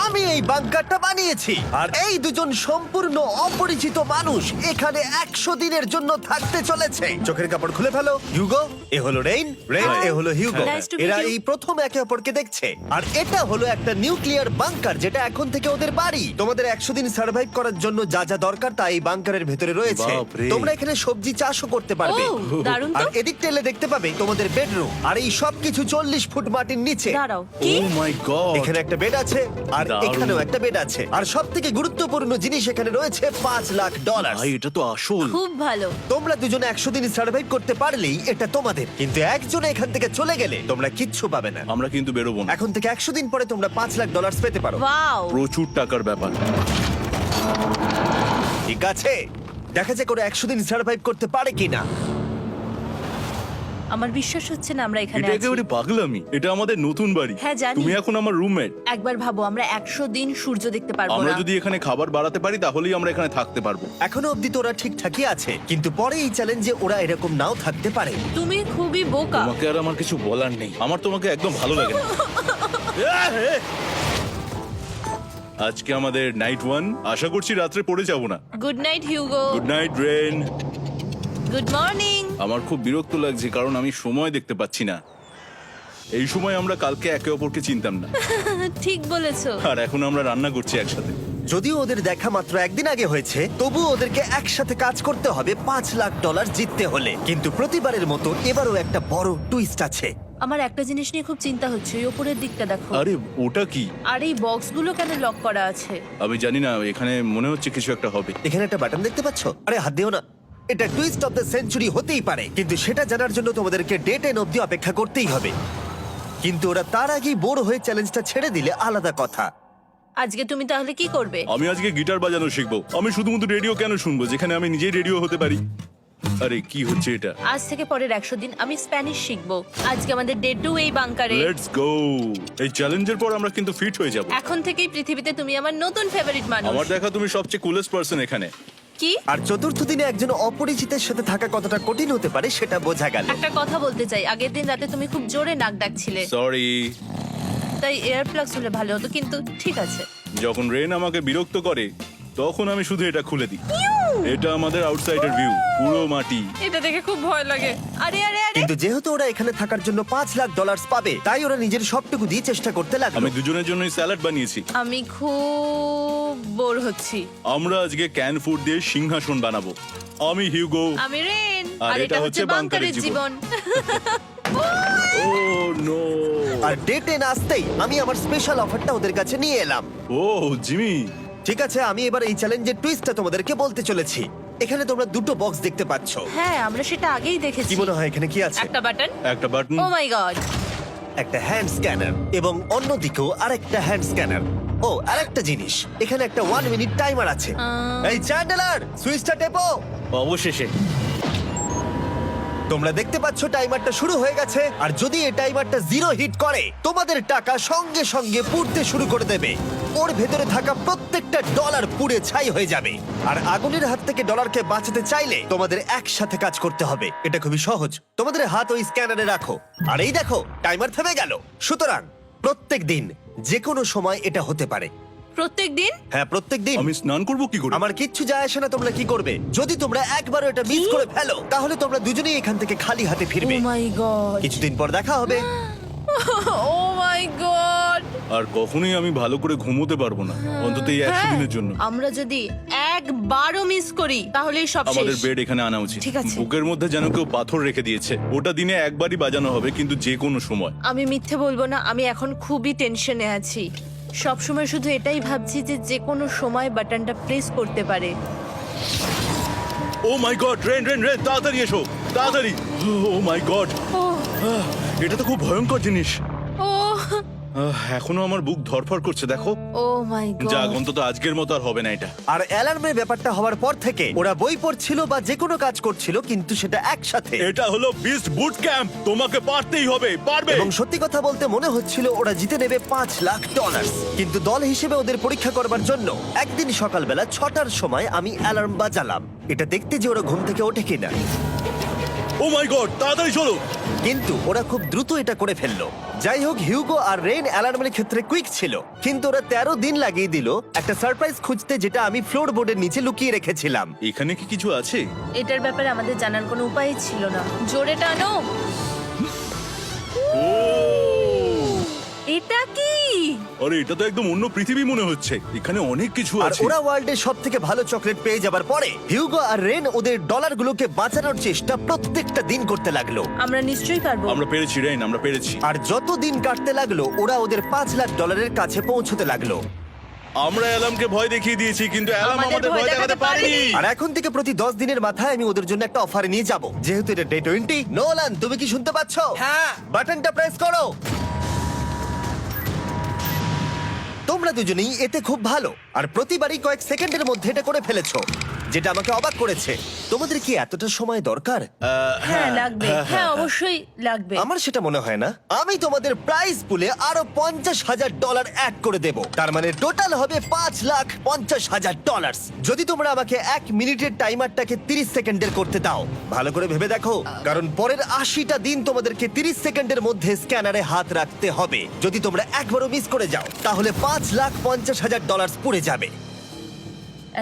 আমি এই বাংকারটা বানিয়েছি আর এই দুজন সম্পূর্ণ অপরিচিত মানুষ এখানে 100 দিনের জন্য থাকতে চলেছে। চোখের কাপড় খুলে ফেলো। হিউগো, এ হলো রেইন, এ হলো হিউগো। Nice to meet এরা you. এই প্রথম একে অপরকে দেখছে। আর এটা হলো একটা নিউক্লিয়ার বাংকার যেটা এখন থেকে ওদের বাড়ি। তোমাদের 100 দিন সার্ভাইভ করার জন্য যা যা দরকার তা এই বাংকারের ভেতরে রয়েছে। বাপরে। তোমরা এখানে সবজি চাষও করতে পারবে। ও, দারুণ তো। আর এদিক টেলে দেখতে পাবে তোমাদের বেডরুম। আর এই সব কিছু 40 ফুট মাটির নিচে। দাঁড়াও, ও কি? মাই গড, এখানে একটা বেড আছে আর দারুণ। এখানেও একটা বেড আছে। আর সব থেকে গুরুত্বপূর্ণ জিনিস এখানে রয়েছে $5,00,000। ভাই এটা তো আসল। খুব ভালো। তোমরা দুজনে 100 দিন সার্ভাইভ করতে পারলেই এটা তোমাদের, কিন্তু একজন এখান থেকে চলে গেলে তোমরা কিচ্ছু পাবে না। আমরা কিন্তু বেরোবো না, এখন থেকে 100 দিন পরে তোমরা $5,00,000 পেতে পারো। ওয়াও। প্রচুর টাকার ব্যাপার। ঠিক আছে, দেখা যাক ওরা 100 দিন সার্ভাইভ করতে পারে কিনা। আমার বিশ্বাস হচ্ছে না আমরা এখানে এটা আছি। একেবারে পাগলামি। এটা আমাদের নতুন বাড়ি। হ্যাঁ, জানি। তুমি এখন আমার রুমমেট। একবার ভাবো, আমরা 100 দিন সূর্য দেখতে পারবো আমরা না। যদি এখানে খাবার বাড়াতে পারি তাহলেই আমরা এখানে থাকতে পারবো। এখনো অব্দি তো ওরা ঠিকঠাকই আছে, কিন্তু পরে এই চ্যালেঞ্জে ওরা এরকম নাও থাকতে পারে। তুমি খুবই বোকা। তোমাকে আর আমার কিছু বলার নেই। আমার তোমাকে একদম ভালো লাগে না। আজকে আমাদের নাইট 1। আশা করছি রাত্রে পড়ে যাব না। Good night Hugo. Good night Wren. Good morning. আমার খুব বিরক্ত লাগছে কারণ আমি সময় দেখতে পাচ্ছি না। এই সময় আমরা কালকে একে অপরকে চিনতাম না, ঠিক বলেছো। আর এখন আমরা রান্না করছি একসাথে। যদিও ওদের দেখা মাত্র একদিন আগে হয়েছে, তবুও ওদেরকে একসাথে কাজ করতে হবে $5,00,000 জিততে হলে। কিন্তু প্রতিবারের মতো এবারও একটা বড় টুইস্ট আছে। আমার একটা জিনিস নিয়ে খুব চিন্তা হচ্ছে, ওই উপরের দিকটা দেখো। আরে ওটা কি? আর এই বক্সগুলো কেন লক করা আছে? আমি জানি না, এখানে মনে হচ্ছে কিছু একটা হবে। এখানে একটা বাটন দেখতে পাচ্ছ? আরে হাত দিও না। এটা টুইস্ট অফ দ্য সেঞ্চুরি হতেই পারে, কিন্তু সেটা জানার জন্য তোমাদেরকে ডে 10 অব্দি অপেক্ষা করতেই হবে। কিন্তু ওরা তার আগেই বোর হয়ে চ্যালেঞ্জটা ছেড়ে দিলে আলাদা কথা। আজকে তুমি তাহলে কি করবে? আমি আজকে গিটার বাজানো শিখবো। আমি শুধুমাত্র রেডিও কেন শুনবো যেখানে আমি নিজেই রেডিও হতে পারি? আরে কি হচ্ছে এটা? আজ থেকে পরের 100 দিন আমি স্প্যানিশ শিখবো। আজকে আমাদের ডে 2 এই বাংকারে। Let's go. এই চ্যালেঞ্জের পর আমরা কিন্তু ফিট হয়ে যাব। এখন থেকেই পৃথিবীতে তুমি আমার নতুন ফেভারিট মানুষ। আমার দেখা তুমি সবচেয়ে কুলেস্ট পারসন এখানে। কি? আর চতুর্থ দিনে একজন অপরিচিতের সাথে থাকা কতটা কঠিন হতে পারে সেটা বোঝা গেল। একটা কথা বলতে চাই, আগের দিন রাতে তুমি খুব জোরে নাক ডাকছিলে, সরি। তাই এয়ার প্লাগস হলে ভালো হতো, কিন্তু ঠিক আছে। যখন রেন আমাকে বিরক্ত করে তখন আমি শুধু এটা খুলে দিই। এটা আমাদের আউটসাইডার ভিউ, পুরো মাটি। এটা দেখে খুব ভয় লাগে। আরে আরে আরে, কিন্তু যেহেতু ওরা এখানে থাকার জন্য $5,00,000 পাবে, তাই ওরা নিজের সবটুকু দিয়ে চেষ্টা করতে লাগলো। আমি দুজনের জন্যই স্যালাড বানিয়েছি। আমি খুব বোর হচ্ছি। আমরা আজকে ক্যান ফুড দিয়ে সিংহাসন বানাবো। আমি হিউগো। আমি রেন, আর আর এটা হচ্ছে বাংকারের জীবন। ও নো। আর ডে 10 আসতেই আমি আমার স্পেশাল অফারটা ওদের কাছে নিয়ে এলাম। ও জিমি। ঠিক আছে, আমি এবার এই চ্যালেঞ্জের টুইস্টটা তোমাদেরকে বলতে চলেছি। এখানে তোমরা দুটো বক্স দেখতে পাচ্ছ। হ্যাঁ, আমরা সেটা আগেই দেখেছি। কি মনে হয় এখানে কি আছে? একটা বাটন। একটা বাটন। O my god. একটা হ্যান্ড স্ক্যানার এবং অন্যদিকেও আরেকটা হ্যান্ড স্ক্যানার। ও, আরেকটা জিনিস, এখানে একটা 1 মিনিট টাইমার আছে। এই চ্যান্ডেলার, সুইচটা টেপো। অবশেষে। তোমরা দেখতে পাচ্ছ টাইমারটা শুরু হয়ে গেছে, আর যদি এই টাইমারটা 0 হিট করে তোমাদের টাকা সঙ্গে সঙ্গে পুড়তে শুরু করে দেবে। ওর ভেতরে থাকা প্রত্যেকটা ডলার পুড়ে ছাই হয়ে যাবে। আর আগুনের হাত থেকে ডলারকে বাঁচাতে চাইলে তোমাদের একসাথে কাজ করতে হবে। এটা খুবই সহজ। তোমাদের হাত ওই স্ক্যানারে রাখো, আর এই দেখো টাইমার থেমে গেল। সুতরাং প্রত্যেক দিন যে কোনো সময় এটা হতে পারে। প্রত্যেক দিন? হ্যাঁ, প্রত্যেক দিন। আমি স্নান করব কি করে? আমার কিচ্ছু যায় আসে না তোমরা কি করবে। যদি তোমরা একবারও এটা মিস করে ফেলো তাহলে তোমরা দুজনেই এখান থেকে খালি হাতে ও ফিরবে। মাই গড। কিছুদিন পর দেখা হবে। ও মাই গড। আর কখনোই আমি ভালো করে ঘুমোতে পারবো না, অন্তত এই 100 দিনের জন্য। আমরা যদি একবারও মিস করি তাহলেই সব আমাদের শেষ। বেড এখানে আনা উচিত। ঠিক আছে। বুকের মধ্যে যেন কেউ পাথর রেখে দিয়েছে। ওটা দিনে একবারই বাজানো হবে, কিন্তু যে কোনো সময়। আমি মিথ্যে বলবো না, আমি এখন খুবই টেনশনে আছি। সব সময় শুধু এটাই ভাবছি যে যে কোনো সময় বাটনটা প্রেস করতে পারে। ও my god, rain rain rain, তাড়াতাড়ি এসো, তাড়াতাড়ি। ও মাই গড, ও এটা তো খুব ভয়ঙ্কর জিনিস। ও এখনো আমার বুক ধরফর করছে, দেখো। ও মাই যাক, গড। অন্তত আজকের মতো আর হবে না এটা। আর অ্যালার্মের ব্যাপারটা হওয়ার পর থেকে ওরা বই পড়ছিল বা যে কোনো কাজ করছিল, কিন্তু সেটা একসাথে। এটা হলো বিস্ট বুট ক্যাম্প, তোমাকে পারতেই হবে, পারবে। এবং সত্যি কথা বলতে মনে হচ্ছিল ওরা জিতে নেবে $5,00,000। কিন্তু দল হিসেবে ওদের পরীক্ষা করবার জন্য একদিন সকালবেলা 6টার সময় আমি অ্যালার্ম বাজালাম, এটা দেখতে যে ওরা ঘুম থেকে ওঠে কিনা। ও মাই গড, তাড়াতাড়ি চলো। কিন্তু ওরা খুব দ্রুত এটা করে ফেললো। যাই হোক, হিউগো আর রেন অ্যালার্মের ক্ষেত্রে কুইক ছিল, কিন্তু ওরা 13 দিন লাগিয়ে দিল একটা সারপ্রাইজ খুঁজতে, যেটা আমি ফ্লোর বোর্ডের নিচে লুকিয়ে রেখেছিলাম। এখানে কি কিছু আছে? এটার ব্যাপারে আমাদের জানার কোনো উপায় ছিল না। জোরে টানো। ও এটা কি? আরে, এটা তো একদম অন্য পৃথিবী মনে হচ্ছে। এখানে অনেক কিছু আর আছে। ওরা ওয়ার্ল্ডের সব থেকে ভালো চকলেট পেয়ে যাবার পরে হিউগো আর রেন ওদের ডলারগুলোকে বাঁচানোর চেষ্টা প্রত্যেকটা দিন করতে লাগলো। আমরা নিশ্চয়ই পারবো। আমরা পেরেছি রেন, আমরা পেরেছি। আর যত দিন কাটতে লাগলো, ওরা ওদের $5,00,000 কাছে পৌঁছতে লাগলো। আমরা অ্যালামকে ভয় দেখিয়ে দিয়েছি, কিন্তু অ্যালাম আমাদের আমাদের ভয় ভয় দেখাতে দেখাতে পারেনি। পারেনি। আর এখন থেকে প্রতি 10 দিনের মাথায় আমি ওদের জন্য একটা অফার নিয়ে যাব, যেহেতু এটা ডে 20। নোলান, তুমি কি শুনতে পাচ্ছ? হ্যাঁ। বাটনটা প্রেস করো। তোমরা দুজনেই এতে খুব ভালো, আর প্রতিবারই কয়েক সেকেন্ডের মধ্যে এটা করে ফেলেছো, যেটা আমাকে অবাক করেছে। তোমাদের কি এতটা সময় দরকার? হ্যাঁ লাগবে, হ্যাঁ অবশ্যই লাগবে। আমার সেটা মনে হয় না। আমি তোমাদের প্রাইস পুলে আরো $50,000 অ্যাড করে দেব, তার মানে টোটাল হবে $5,50,000। যদি তোমরা আমাকে 1 মিনিটের টাইমারটাকে 30 সেকেন্ডের করতে দাও। ভালো করে ভেবে দেখো, কারণ পরের 80টা দিন তোমাদেরকে 30 সেকেন্ডের মধ্যে স্ক্যানারে হাত রাখতে হবে। যদি তোমরা একবারও মিস করে যাও, তাহলে $5,50,000 পুড়ে যাবে।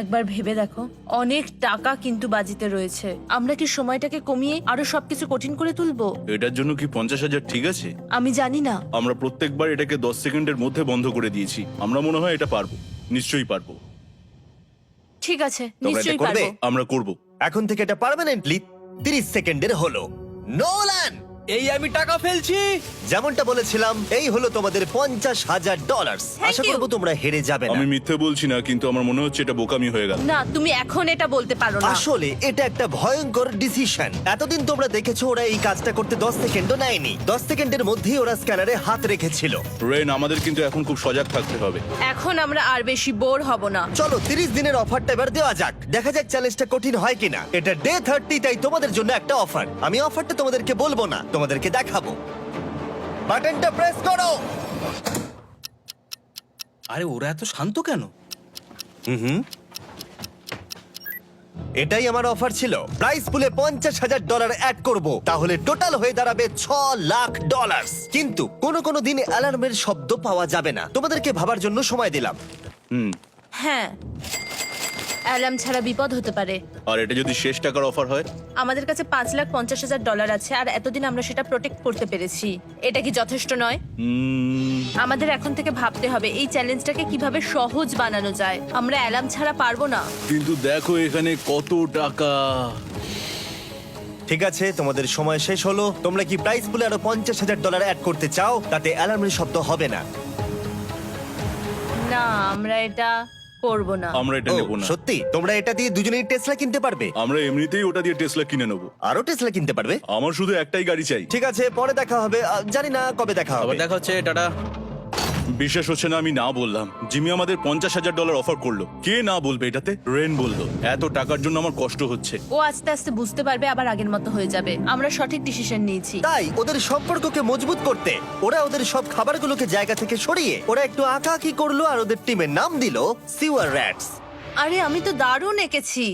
একবার ভেবে দেখো, অনেক টাকা কিন্তু বাজিতে রয়েছে। আমরা কি সময়টাকে কমিয়ে আরো সবকিছু কঠিন করে তুলবো? এটার জন্য কি 50,000 ঠিক আছে? আমি জানি না। আমরা প্রত্যেকবার এটাকে 10 সেকেন্ডের মধ্যে বন্ধ করে দিয়েছি। আমরা মনে হয় এটা পারবো, নিশ্চয়ই পারবো। ঠিক আছে, তোমরা এটা নিশ্চয়ই করবে? পারবো। আমরা করব। এখন থেকে এটা পার্মানেন্টলি 30 সেকেন্ডের হলো। নোলান, এই আমি টাকা ফেলছি। যেমনটা বলেছিলাম, এই হলো তোমাদের $50,000। Thank Asha you. করবো তোমরা হেরে যাবে না। আমি মিথ্যে বলছি না, কিন্তু আমার মনে হচ্ছে এটা বোকামি হয়ে গেল। না, তুমি এখন এটা বলতে পারো না। আসলে এটা একটা ভয়ঙ্কর ডিসিশন। এতদিন তোমরা দেখেছো ওরা এই কাজটা করতে 10 সেকেন্ডও নেয়নি। 10 সেকেন্ডের মধ্যেই ওরা স্ক্যানারে হাত রেখেছিল। রেন, আমাদের কিন্তু এখন খুব সজাগ থাকতে হবে। এখন আমরা আর বেশি বোর হব না। চলো 30 দিনের অফারটা এবার দেওয়া যাক, দেখা যাক চ্যালেঞ্জটা কঠিন হয় কিনা। এটা ডে 30, তাই তোমাদের জন্য একটা অফার। আমি অফারটা তোমাদেরকে বলবো না, তোমাদেরকে দেখাবো। বাটনটা প্রেস করো। আরে ওরা এত শান্ত কেন? এটাই আমার অফার ছিল। প্রাইস পুলে $50,000 অ্যাড করব, তাহলে টোটাল হয়ে দাঁড়াবে $6,00,000। কিন্তু কোনো দিন অ্যালার্মের শব্দ পাওয়া যাবে না। তোমাদেরকে ভাবার জন্য সময় দিলাম। হ্যাঁ, অ্যালার্ম ছাড়া বিপদ হতে পারে। আর এটা যদি শেষ টাকার অফার হয়? আমাদের কাছে $5,50,000 আছে, আর এতদিন আমরা সেটা প্রোটেক্ট করতে পেরেছি। এটা কি যথেষ্ট নয়? আমাদের এখন থেকে ভাবতে হবে এই চ্যালেঞ্জটাকে কিভাবে সহজ বানানো যায়। আমরা অ্যালার্ম ছাড়া পারবো না। কিন্তু দেখো এখানে কত টাকা। ঠিক আছে, তোমাদের সময় শেষ হলো। তোমরা কি প্রাইস পুলে আরো $50,000 অ্যাড করতে চাও? তাতে অ্যালার্মের শব্দ হবে না। না, আমরা এটা করব না। আমরা এটা ও, নেব না। সত্যি? তোমরা এটা দিয়ে দুজনেই টেসলা কিনতে পারবে? আমরা এমনিতেই ওটা দিয়ে টেসলা কিনে নেবো। আরো টেসলা কিনতে পারবে? আমার শুধু একটাই গাড়ি চাই। ঠিক আছে, পরে দেখা হবে। জানি না কবে দেখা হবে। আবার দেখা হচ্ছে, টাটা। বিশ্বাস হচ্ছে না আমি না বললাম। জিমি আমাদের $50,000 অফার করলো। কে না বলবে এটাতে? রেন বললো। এত টাকার জন্য আমার কষ্ট হচ্ছে। ও আস্তে আস্তে বুঝতে পারবে, আবার আগের মতো হয়ে যাবে। আমরা সঠিক ডিসিশন নিয়েছি। তাই ওদের সম্পর্ককে মজবুত করতে ওরা ওদের সব খাবারগুলোকে জায়গা থেকে সরিয়ে ওরা একটু আঁকাআঁকি করলো, আর ওদের টিমের নাম দিল সিওয়ার র্যাটস। আরে আমি তো দারুণ এঁকেছি।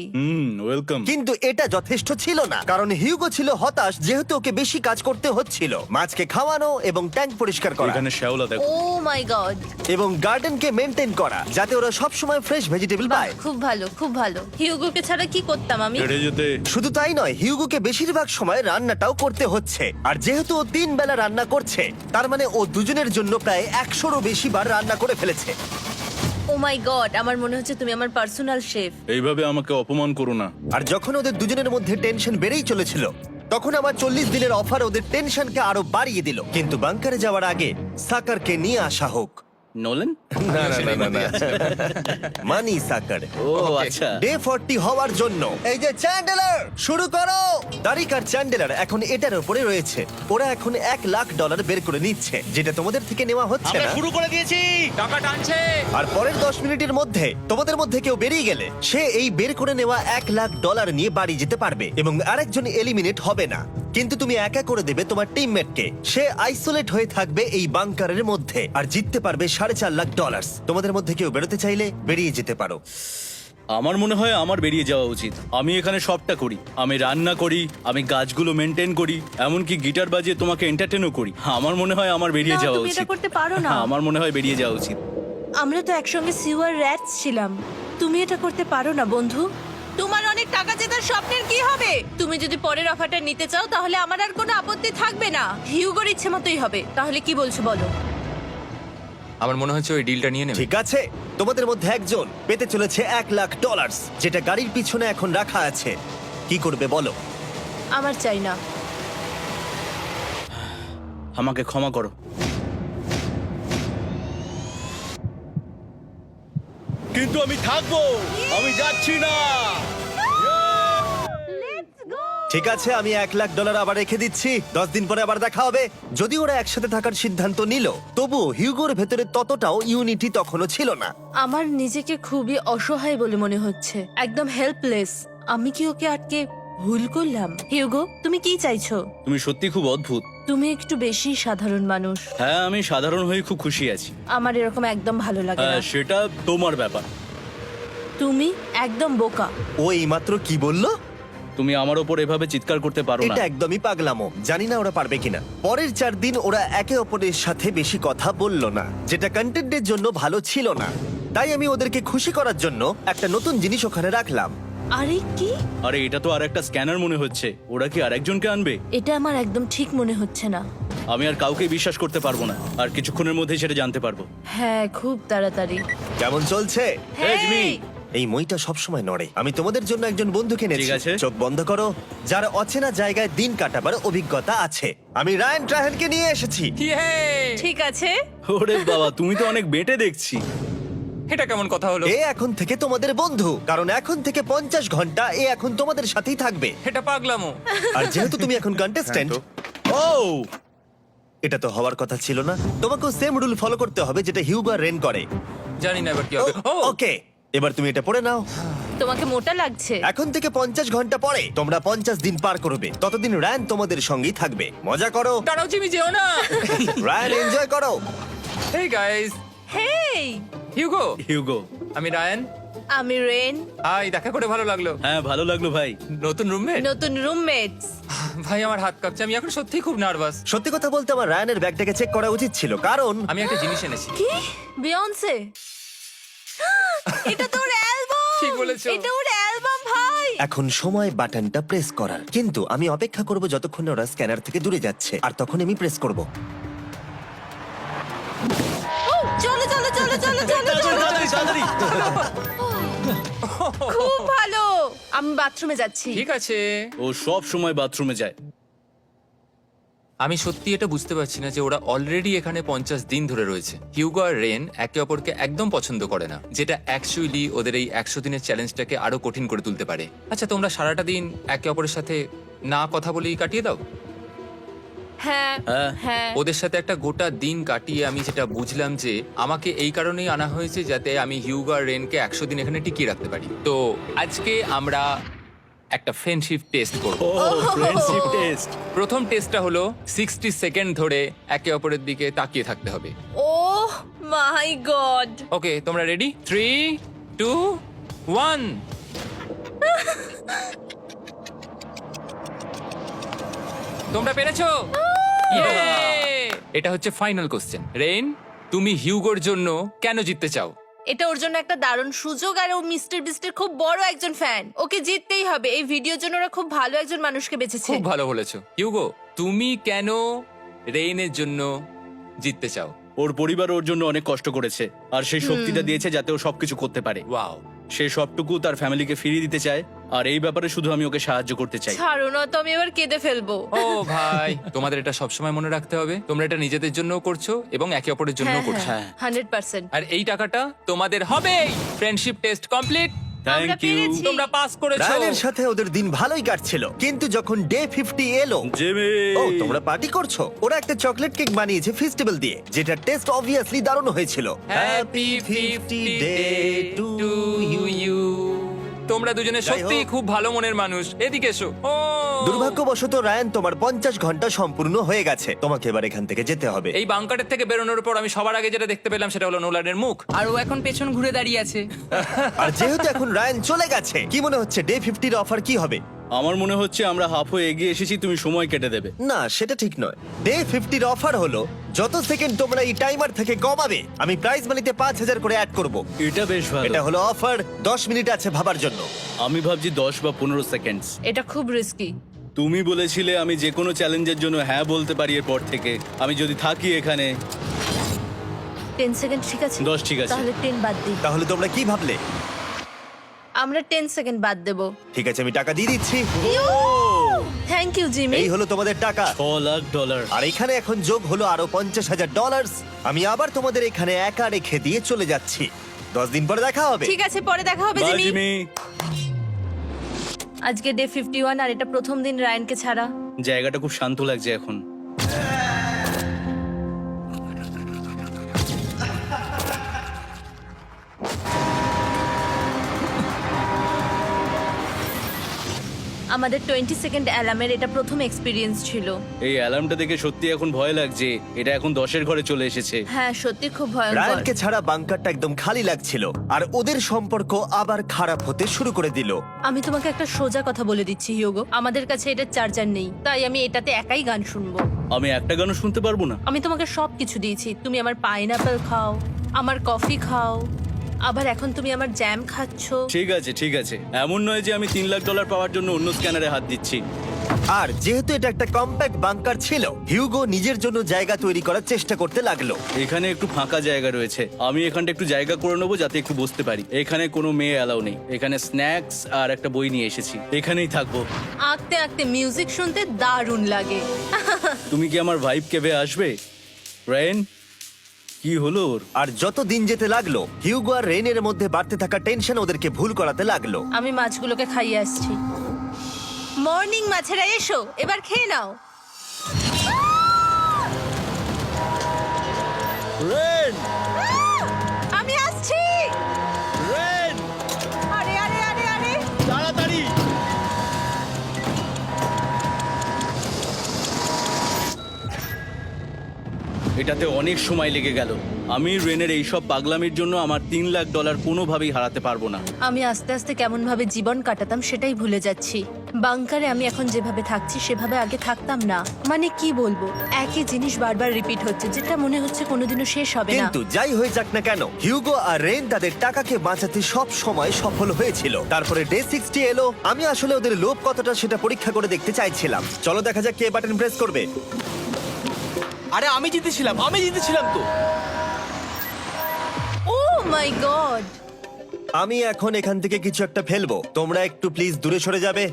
ওয়েলকাম। কিন্তু এটা যথেষ্ট ছিল না, কারণ হিউগো ছিল হতাশ, যেহেতু ওকে বেশি কাজ করতে হচ্ছিল। মাছকে খাওয়ানো এবং ট্যাঙ্ক পরিষ্কার করা এখানে শ্যাওলা দেখো। ও মাই গড, এবং গার্ডেনকে মেনটেন করা, যাতে ওরা সব সময় ফ্রেশ ভেজিটেবল পায়। খুব ভালো, খুব ভালো। হিউগোকে ছাড়া কি করতাম আমি? হেরে যেতে। শুধু তাই নয়, হিউগোকে বেশিরভাগ সময় রান্নাটাও করতে হচ্ছে। আর যেহেতু ও 3 বেলা রান্না করছে, তার মানে ও দুজনের জন্য প্রায় 100রও বেশি বার রান্না করে ফেলেছে। ও মাই গড, আমার মনে হচ্ছে তুমি আমার পার্সোনাল শেফ। এইভাবে আমাকে অপমান করো না। আর যখন ওদের দুজনের মধ্যে টেনশন বেড়েই চলেছিল, তখন আমার 40 দিনের অফার ওদের টেনশনকে আরো বাড়িয়ে দিল। কিন্তু বাংকারে যাওয়ার আগে সাকারকে নিয়ে আসা হোক। নোলেন? না না না না, না। মানি সাকার। ও আচ্ছা। ডে 40 হওয়ার জন্য এই যে চ্যান্ডেলার, শুরু করো। তারিক আর চ্যান্ডেলার এখন এটার উপরে রয়েছে। ওরা এখন $1,00,000 বের করে নিচ্ছে, যেটা তোমাদের থেকে নেওয়া হচ্ছে আমরা না। শুরু করে দিয়েছি, টাকা টানছে। আর পরের 10 মিনিটের মধ্যে তোমাদের মধ্যে কেউ বেরিয়ে গেলে সে এই বের করে নেওয়া $1,00,000 নিয়ে বাড়ি যেতে পারবে, এবং আরেকজন এলিমিনেট হবে না। কিন্তু তুমি একা করে দেবে তোমার টিমমেটকে। সে আইসোলেট হয়ে থাকবে এই বাংকারের মধ্যে আর জিততে পারবে $4.5 লাখ। তোমাদের মধ্যে কেউ বেরোতে চাইলে বেরিয়ে যেতে পারো। আমার মনে হয় আমার বেরিয়ে যাওয়া উচিত। আমি এখানে সবটা করি, আমি রান্না করি, আমি গাছগুলো মেনটেন করি, এমনকি গিটার বাজিয়ে তোমাকে এন্টারটেনও করি। আমার মনে হয় আমার বেরিয়ে না, যাওয়া তুমি এটা উচিত। করতে পারো না। হ্যাঁ, আমার মনে হয় বেরিয়ে যাওয়া উচিত। আমরা তো একসঙ্গে সিওয়ার র্যাটস ছিলাম। তুমি এটা করতে পারো না বন্ধু। তোমার অনেক টাকা জেতার স্বপ্নের কি হবে? তুমি যদি পরের অফারটা নিতে চাও তাহলে আমার আর কোনো আপত্তি থাকবে না। হিউগোর ইচ্ছে মতোই হবে। তাহলে কি বলছো বলো? আমার মনে হচ্ছে ওই ডিলটা নিয়ে নেবে। ঠিক আছে, তোমাদের মধ্যে একজন পেতে চলেছে $1,00,000, যেটা গাড়ির পিছনে এখন রাখা আছে। কি করবে বলো? আমার চাই না। আমাকে ক্ষমা করো। কিন্তু আমি থাকবো, আমি যাচ্ছি না। ঠিক আছে, আমি $1,00,000 আবার রেখে দিচ্ছি। 10 দিন পরে আবার দেখা হবে। যদি ওরা একসাথে থাকার সিদ্ধান্ত নিল, তবুও হিউগোর ভেতরে ততটাও ইউনিটি তখনও ছিল না। আমার নিজেকে খুবই অসহায় বলে মনে হচ্ছে, একদম হেল্পলেস। আমি কি ওকে আটকে ভুল করলাম? হিউগো, তুমি কি চাইছো? তুমি সত্যি খুব অদ্ভুত। তুমি একটু বেশি সাধারণ মানুষ। হ্যাঁ, আমি সাধারণ হয়ে খুব খুশি আছি। আমার এরকম একদম ভালো লাগে না। হ্যাঁ, সেটা তোমার ব্যাপার। তুমি একদম বোকা। ও এইমাত্র কি বললো? তুমি আমার ওপর এভাবে চিৎকার করতে পারো না। এটা একদমই পাগলামো। জানি না ওরা পারবে কিনা। পরের 4 দিন ওরা একে অপরের সাথে বেশি কথা বলল না, যেটা কন্টেন্টের জন্য ভালো ছিল না। তাই আমি ওদেরকে খুশি করার জন্য একটা নতুন জিনিস ওখানে রাখলাম। আরে কি? আরে এটা তো আর একটা স্ক্যানার মনে হচ্ছে। ওরা কি আরেকজনকে আনবে? এটা আমার একদম ঠিক মনে হচ্ছে না। আমি আর কাউকে বিশ্বাস করতে পারবো না। আর কিছুক্ষণের মধ্যেই সেটা জানতে পারবো। হ্যাঁ, খুব তাড়াতাড়ি। কেমন চলছে? Hey, Jimmy! এই মইটা সবসময় নড়ে। আমি তোমাদের জন্য একজন বন্ধুকে এনেছি। ঠিক আছে। চোখ বন্ধ করো। যার অচেনা জায়গায় দিন কাটাবার অভিজ্ঞতা আছে। আমি রায়ান ট্রাহেনকে নিয়ে এসেছি। ইয়ে! ঠিক আছে। ওরে বাবা, তুমি তো অনেক বেটে দেখছি। এটা কেমন কথা হলো? এ এখন থেকে তোমাদের বন্ধু, কারণ এখন থেকে 50 ঘন্টা এ এখন তোমাদের সাথেই থাকবে। এটা পাগলামো। আর যেহেতু তুমি এখন কন্টেস্ট্যান্ট, ও এটা তো হওয়ার কথা ছিল না। তোমাকেও সেম রুল ফলো করতে হবে যেটা হিউগো আর রেন করে। জানি না এবার কি হবে। ও ওকে, এবার তুমি এটা পড়ে নাও। তোমাকে মোটা লাগছে। এখন থেকে 50 ঘন্টা পরে তোমরা 50 দিন পার করবে। ততদিন রায়ান তোমাদের সঙ্গেই থাকবে। মজা করো, দাঁড়াও জিমি, যেও না। রায়ান এনজয় করো। হেই গাইস, হেই, হিউগো। হিউগো। আমি রায়ান। আমি রেন। হাই, দেখা করে ভালো লাগলো। হ্যাঁ, ভালো লাগলো ভাই। নতুন রুমমেট। নতুন রুমমেটস। ভাই আমার হাত কাঁপছে, আমি এখন সত্যিই খুব নার্ভাস। সত্যি কথা বলতে আমার রায়ানের ব্যাগটাকে চেক করা উচিত ছিল, কারণ আমি একটা জিনিস এনেছি। কি? বিয়ন্সে? এটা তোর অ্যালবাম। ঠিক বলেছো। এটা ওর অ্যালবাম ভাই। এখন সময় বাটনটা প্রেস করার। কিন্তু আমি অপেক্ষা করব যতক্ষণ না ওরা স্ক্যানার থেকে দূরে যাচ্ছে, আর তখন আমি প্রেস করব। ও, চলো চলো চলো চলো চলো চলো। তাড়াতাড়ি। খুব ভালো। আমি বাথরুমে যাচ্ছি। ঠিক আছে। ও সব সময় বাথরুমে যায়। আমি সত্যি এটা বুঝতে পারছি না যে ওরা অলরেডি এখানে 50 দিন ধরে রয়েছে। হিউগো আর রেন একে অপরকে একদম পছন্দ করে না, যেটা অ্যাকচুয়ালি ওদের এই 100 দিনের চ্যালেঞ্জটাকে আরো কঠিন করে তুলতে পারে। আচ্ছা, তোমরা সারাটা দিন একে অপরের সাথে না কথা বলেই কাটিয়ে দাও? হ্যাঁ হ্যাঁ। হ্যাঁ। ওদের সাথে একটা গোটা দিন কাটিয়ে আমি যেটা বুঝলাম যে আমাকে এই কারণেই আনা হয়েছে যাতে আমি হিউগো আর রেনকে 100 দিন এখানে টিকিয়ে রাখতে পারি। তো আজকে আমরা একটা ফ্রেন্ডশিপ টেস্ট করব। ও ফ্রেন্ডশিপ টেস্ট। প্রথম টেস্টটা হলো 60 সেকেন্ড ধরে একে অপরের দিকে তাকিয়ে থাকতে হবে। ওহ মাই গড। ওকে, তোমরা রেডি? 3, 2, 1। তোমরা পেরেছো? Yay! এটা হচ্ছে ফাইনাল কোশ্চেন। রেন, তুমি হিউগোর জন্য কেন জিততে চাও? এটা ওর জন্য একটা দারুণ সুযোগ, আর ও মিস্টার বিস্টের খুব বড় একজন ফ্যান। ওকে জিততেই হবে। এই ভিডিওর জন্য ওরা খুব ভালো একজন মানুষকে বেঁচেছে। খুব ভালো বলেছো। হিউগো, তুমি কেন রেইনের জন্য জিততে চাও? ওর পরিবার ওর জন্য অনেক কষ্ট করেছে, আর সেই শক্তিটা দিয়েছে যাতে ও সবকিছু করতে পারে। ওয়াও। সে সবটুকু তার ফ্যামিলিকে ফিরিয়ে দিতে চায়, আর এই ব্যাপারে শুধু আমি ওকে সাহায্য করতে চাই। ছাড়ো না তো, আমি এবার কেঁদে ফেলবো। ও ভাই, তোমাদের এটা সবসময় মনে রাখতে হবে। তোমরা এটা নিজেদের জন্যও করছো এবং একে অপরের জন্যও করছো। হ্যাঁ। 100%। আর এই টাকাটা তোমাদের হবেই। Friendship test complete. আমরা থ্যাংক ইউ পেরেছি। তোমরা পাস করেছো। রায়ানের সাথে ওদের দিন ভালোই কাটছিল, কিন্তু যখন ডে 50 এলো, জিমি। ও তোমরা পার্টি করছো। ওরা একটা চকলেট কেক বানিয়েছে ফেস্টিভ্যাল দিয়ে, যেটা টেস্ট অবভিয়াসলি দারুণ হয়েছিল। Happy 50 day to you. তোমরা দুজনে যাই সত্যি হোক। খুব ভালো মনের মানুষ, এদিকে এসো। ও দুর্ভাগ্যবশত রায়ান, তোমার 50 ঘন্টা সম্পূর্ণ হয়ে গেছে। তোমাকে এবার এখান থেকে যেতে হবে। এই বাংকারের থেকে বেরোনোর পর আমি সবার আগে যেটা দেখতে পেলাম সেটা হলো নোলানের মুখ। আর ও এখন পেছন ঘুরে দাঁড়িয়ে আছে। আর যেহেতু এখন রায়ান চলে গেছে, কি মনে হচ্ছে ডে 50 এর অফার কি হবে? আমার মনে হচ্ছে আমরা হাফ হয়ে এগিয়ে এসেছি, তুমি সময় কেটে দেবে। না, সেটা ঠিক নয়। ডে 50 এর অফার হলো যত সেকেন্ড তোমরা এই টাইমার থেকে কমাবে, আমি প্রাইজ মানিতে 5000 করে অ্যাড করব। এটা বেশ ভালো। এটা হলো অফার। 10 মিনিট আছে ভাবার জন্য। আমি ভাবছি 10 বা 15 সেকেন্ডস। এটা খুব রিস্কি। তুমি বলেছিলে আমি যে কোনো চ্যালেঞ্জের জন্য হ্যাঁ বলতে পারি এরপর থেকে। আমি যদি থাকি এখানে 10 সেকেন্ড ঠিক আছে? 10 ঠিক আছে। তাহলে 10 বাদ দিই। তাহলে তোমরা কি ভাবলে? আমরা 10 সেকেন্ড বাদ দেব। ঠিক আছে, আমি টাকা দিয়ে দিচ্ছি। Thank you Jimmy. এই হলো তোমাদের টাকা। $6,00,000। আর এখানে এখন যোগ হলো আরো $50,000। আমি আবার তোমাদের এখানে একা রেখে দিয়ে চলে যাচ্ছি। 10 দিন পরে দেখা হবে। ঠিক আছে, পরে দেখা হবে বাই জিমি। জিমি। আজকে ডে 51 আর এটা প্রথম দিন রায়ানকে ছাড়া। জায়গাটা খুব শান্ত লাগছে এখন। আমাদের 20 সেকেন্ড অ্যালার্মের এটা প্রথম এক্সপিরিয়েন্স ছিল। এই অ্যালার্মটা দেখে সত্যি এখন ভয় লাগছে। এটা এখন 10-এর ঘরে চলে এসেছে। হ্যাঁ, সত্যি খুব ভয়ঙ্কর। রায়ানকে ছাড়া বাংকারটা একদম খালি লাগছিল, আর ওদের সম্পর্ক আবার খারাপ হতে শুরু করে দিল। আমি তোমাকে একটা সোজা কথা বলে দিচ্ছি হিউগো, আমাদের কাছে এটা চার্জার নেই, তাই আমি এটাতে একাই গান শুনবো। আমি একটা গানও শুনতে পারবো না। আমি তোমাকে সব কিছু দিয়েছি। তুমি আমার পাইনাপেল খাও, আমার কফি খাও, আবার এখন তুমি আমার জ্যাম খাচ্ছো। ঠিক আছে ঠিক আছে, এমন নয় যে আমি $3,00,000 পাওয়ার জন্য অন্য স্ক্যানারে হাত দিচ্ছি। আর যেহেতু এটা একটা কম্প্যাক্ট বাংকার ছিল, হিউগো নিজের জন্য জায়গা তৈরি করার চেষ্টা করতে লাগলো। এখানে একটু ফাঁকা জায়গা রয়েছে, আমি এখানটা একটু জায়গা করে নেবো যাতে একটু বসতে পারি। এখানে কোনো মেয়ে অ্যালাউ নেই। এখানে স্ন্যাক্স আর একটা বই নিয়ে এসেছি, এখানেই থাকবো। আঁকতে আঁকতে মিউজিক শুনতে দারুণ লাগে। তুমি কি আমার ভাইব কেবে আসবে? রেন, কি হলো ওর? আর যত দিন যেতে লাগলো, হিউগো আর রেনের মধ্যে বাড়তে থাকা টেনশন ওদেরকে ভুল করাতে লাগলো। আমি মাছগুলোকে খাইয়ে আসছি। মর্নিং মাছেরা, এসো এবার খেয়ে নাও। রেন, আমি আসছি। রেন, আরে আরে আরে আরে, তাড়াতাড়ি! এটাতে অনেক সময় লেগে গেল। আমি রেনের এইসব পাগলামির জন্য আমার $3,00,000 কোনোভাবেই হারাতে পারবো না। আমি আস্তে আস্তে কেমন ভাবে জীবন কাটাতাম সেটাই ভুলে যাচ্ছি। বাংকারে আমি এখন যেভাবে থাকছি সেভাবে আগে থাকতাম না। মানে কি বলবো, একই জিনিস বারবার রিপিট হচ্ছে, যেটা মনে হচ্ছে কোনোদিনও শেষ হবে না। কিন্তু যাই হয়ে যাক না কেন, হিউগো আর রেন তাদের টাকাকে বাঁচাতে সব সময় সফল হয়েছিল। তারপরে ডে 60 এলো। আমি আসলে ওদের লোভ কতটা সেটা পরীক্ষা করে দেখতে চাইছিলাম। চলো দেখা যাক কে বাটন প্রেস করবে। আরে আমি জিতেছিলাম তো। ও মাই গড! আমি এখন এখান থেকে কিছু একটা ফেলবো। তোমরা একটু প্লিজ দূরে সরে যাবে।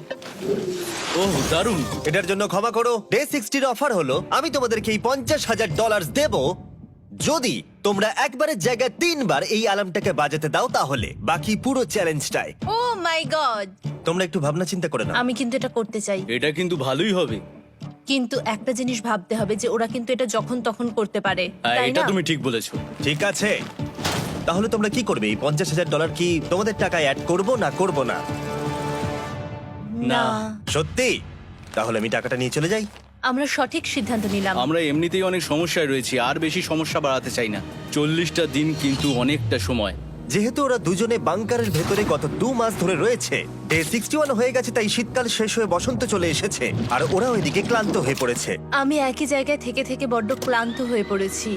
ওহ দারুণ। এটার জন্য ক্ষমা করো। ডে 60 অফার হলো আমি তোমাদেরকে এই $50,000 দেব যদি তোমরা একবারের জায়গায় 3 বার এই অ্যালার্মটাকে বাজাতে দাও। তাহলে বাকি পুরো চ্যালেঞ্জটাই ও মাই গড! তোমরা একটু ভাবনা চিন্তা করে নাও। আমি কিন্তু এটা করতে চাই, এটা কিন্তু ভালোই হবে। কিন্তু একটা জিনিস ভাবতে হবে যে ওরা কিন্তু এটা যখন তখন করতে পারে, হ্যাঁ, তাই এটা না? তুমি ঠিক বলেছো। ঠিক আছে, তাহলে তোমরা কি করবে? এই $50,000 কি তোমাদের টাকায় অ্যাড করব না করব না? না, সত্যি? তাহলে আমি টাকাটা নিয়ে চলে যাই। আমরা সঠিক সিদ্ধান্ত নিলাম। আমরা এমনিতেই অনেক সমস্যায় রয়েছি, আর বেশি সমস্যা বাড়াতে চাই না। 40টা দিন কিন্তু অনেকটা সময়। যেহেতু ওরা দুজনে বাংকারের ভেতরে গত 2 মাস ধরে রয়েছে, ডে 61 হয়ে গেছে, তাই শীতকাল শেষ হয়ে বসন্ত চলে এসেছে, আর ওরা ওইদিকে ক্লান্ত হয়ে পড়েছে। আমি একই জায়গায় থেকে থেকে বড্ড ক্লান্ত হয়ে পড়েছি।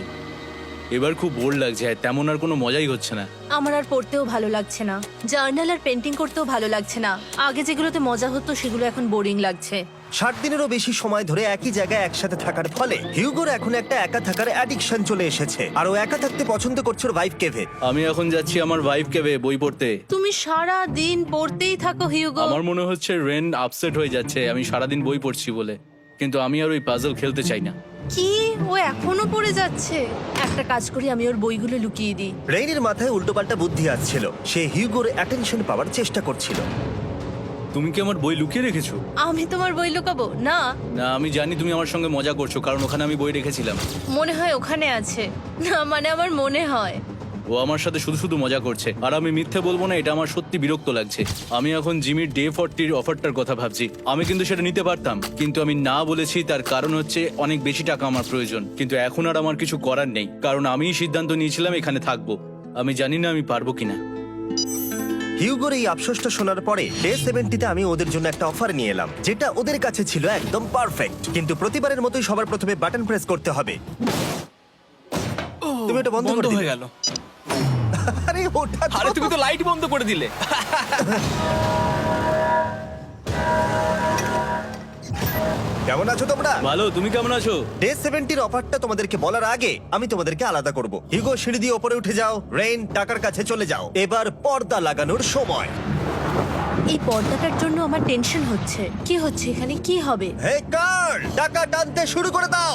এবার খুব বোর লাগছে, আর তেমন আর কোনো মজাই হচ্ছে না। আমার আর পড়তেও ভালো লাগছে না, জার্নাল আর পেন্টিং করতেও ভালো লাগছে না। আগে যেগুলোতে মজা হতো সেগুলো এখন বোরিং লাগছে। 60 দিনেরও বেশি সময় ধরে একই জায়গায় একসাথে থাকার ফলে হিউগোর এখন একটা একা থাকার অ্যাডিকশন চলে এসেছে, আর ও একা থাকতে পছন্দ করছে ওর ভাইফ কেভে। আমি এখন যাচ্ছি আমার ওয়াইফ কেবে বই পড়তে। তুমি সারা দিন পড়তেই থাকো হিউগো। আমার মনে হচ্ছে রেন আপসেট হয়ে যাচ্ছে আমি সারাদিন বই পড়ছি বলে, কিন্তু আমি আর ওই পাজল খেলতে চাই না। কি, ও এখনো পড়ে যাচ্ছে? একটা কাজ করি, আমি ওর বইগুলো লুকিয়ে দিই। রেইনের মাথায় উল্টোপাল্টা বুদ্ধি আসছিল। সে হিউগোর অ্যাটেনশন পাওয়ার চেষ্টা করছিল। তুমি কি আমার বই লুকিয়ে রেখেছো? আমি তোমার বই লুকাবো না। না, আমি জানি তুমি আমার সঙ্গে মজা করছো, কারণ ওখানে আমি বই রেখেছিলাম। মনে হয় ওখানে আছে। না মানে আমার মনে হয়। ও আমার সাথে শুধু শুধু মজা করছে, আর আমি মিথ্যে বলবো না, এটা আমার সত্যি বিরক্ত লাগছে। আমি এখন জিমির ডে 40 অফারটার কথা ভাবছি। আমি কিন্তু সেটা নিতে পারতাম, কিন্তু আমি না বলেছি, তার কারণ হচ্ছে অনেক বেশি টাকা আমার প্রয়োজন। কিন্তু এখন আর আমার কিছু করার নেই, কারণ আমিই সিদ্ধান্ত নিয়েছিলাম এখানে থাকবো। আমি জানি না আমি পারবো কিনা। হিউগোর এই আফসোসটা শোনার পরে ডে 70-তে আমি ওদের জন্য একটা অফার নিয়ে এলাম, যেটা ওদের কাছে ছিল একদম পারফেক্ট। কিন্তু প্রতিবারের মতোই সবার প্রথমে বাটন প্রেস করতে হবে। তুমি এটা বন্ধ করে হয়ে দিলে। গেল। আরে ওটা তো- আরে তুমি তো লাইট বন্ধ করে দিলে। কেমন আছো তোমরা? ভালো, তুমি কেমন আছো? ডে 70-র অফারটা তোমাদেরকে বলার আগে আমি তোমাদেরকে আলাদা করব। হিউগো, সিঁড়ি দিয়ে ওপরে উঠে যাও। রেইন, টাকার কাছে চলে যাও। এবার পর্দা লাগানোর সময়। এই পর্দাটার জন্য আমার টেনশন হচ্ছে। কি হচ্ছে এখানে, কি হবে? হে কার্ল, টাকা টানতে শুরু করে দাও।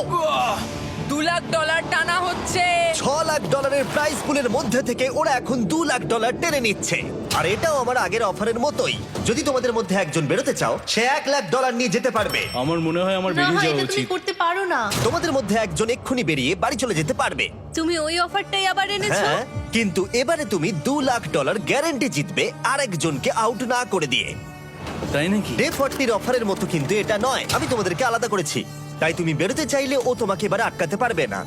$2 লাখ টানা হচ্ছে। $6 লাখ প্রাইস পুলের মধ্যে থেকে ওরা এখন $2 লাখ টেনে নিচ্ছে। আর এটাও আমার আগের অফারের মতোই। যদি তোমাদের মধ্যে একজন বেরোতে চাও, সে $1 লাখ নিয়ে যেতে পারবে। আমার মনে হয় আমার না, বেরিয়ে এটা যাওয়া তুমি উচিত। করতে পারো না। তোমাদের মধ্যে একজন এক্ষুনি বেরিয়ে বাড়ি চলে যেতে পারবে। তুমি ওই অফারটাই আবার এনেছো। হ্যাঁ, কিন্তু এবারে তুমি $2 লাখ গ্যারান্টি জিতবে আরেকজনকে আউট না করে দিয়ে। তাই নাকি? ডে 40-র অফারের মতো কিন্তু এটা নয়। আমি তোমাদেরকে আলাদা করেছি, তাই তুমি বেরোতে চাইলে ও তোমাকে এবারে আটকাতে পারবে না।